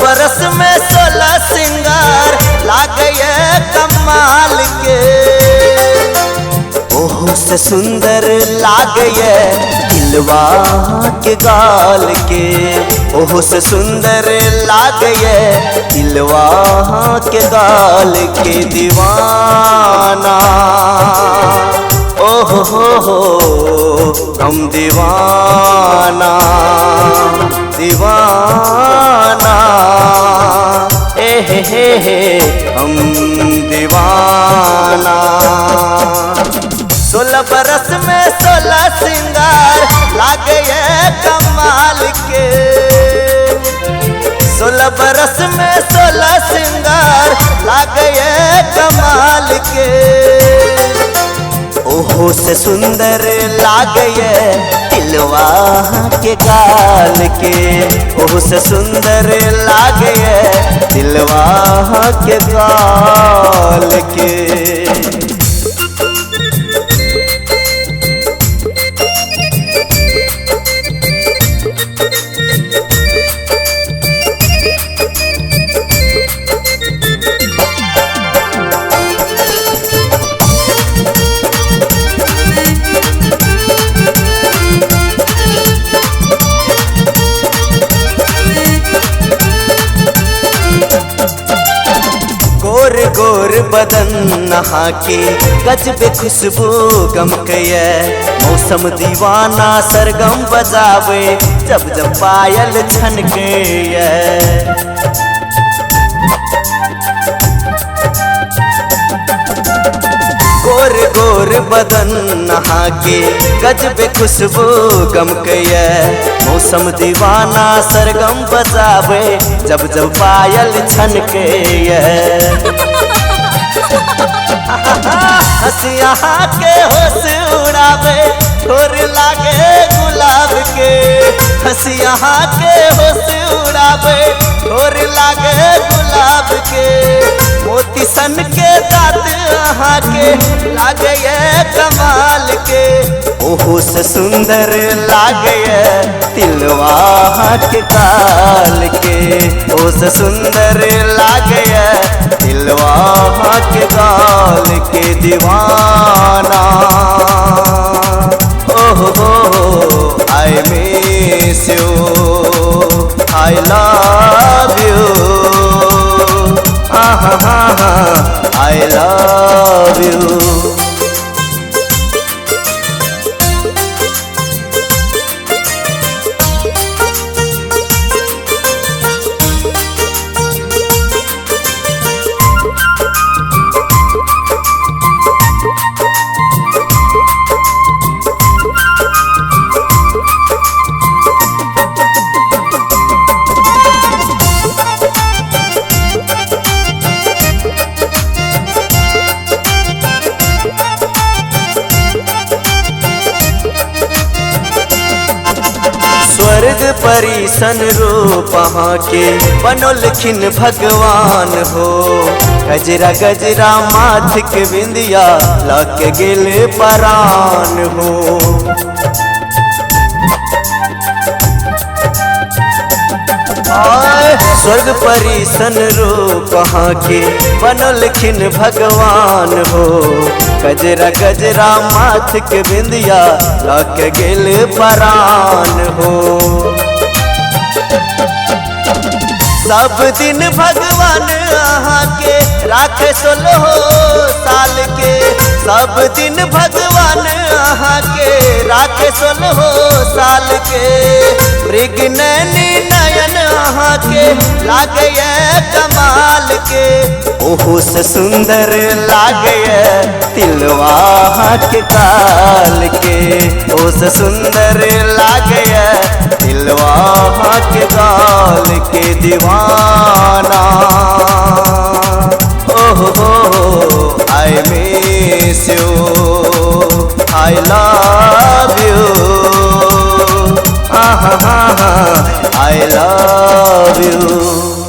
बरस में 16 सिंगार लागे कमाल के। ओहो से सुंदर लागे दिलवा के गाल के। ओहो से सुंदर लागे दिलवा के गाल के। दीवाना ओहो हो हम दीवाना दीवाना हे हम दीवाना। 16 बरस में 16 सिंगार लागे कमाल के। 16 बरस में 16 सिंगार लागे कमाल के। ओहो से सुंदर लागे दिलवा के गाल के। ओहो से सुंदर लागे दिलवा के गाल के। गोर गोर बदन नहा के गजबे खुशबू गमके। मौसम दीवाना सरगम बजावे जब जब पायल छनके। गोर गोर बदन नहा के गजबे खुशबू गमके। मौसम दीवाना सरगम बजावे जब जब पायल छनके। हंसिया के होश उड़ावे ठोर लागे गुलाब के। हंसिया के होश उड़ावे ठोर लागे गुलाब के। मोती सन के दांत अहाँ के लागे कमाल के। ओहो से सुंदर लागे दिलवा के गाल के। ओहो से सुंदर लागे दिलवा के गाल के। दीवाना ओहो I miss you I love you I love you। स्वर्ग परीसन रूप के बनोलखिन भगवान हो। गजरा गजरा माथ के बिंदिया लग गेल परान हो। स्वर्ग परीसन रूप के बनोलखिन भगवान हो। गजरा गजरा माथ के बिंदिया लग गेल परान हो। सब दिन भगवान अहाँ के राखे 16 साल के। सब दिन भगवान अहाँ के राखे 16 साल के। मृग नैनी नयन अहाँ के लागे कमाल के। ओहो से सुंदर लागे दिलवा के गाल के। ओहो से सुंदर लागे दिलवा के गाल के। दीवाना ओहो I miss you I love you I love you।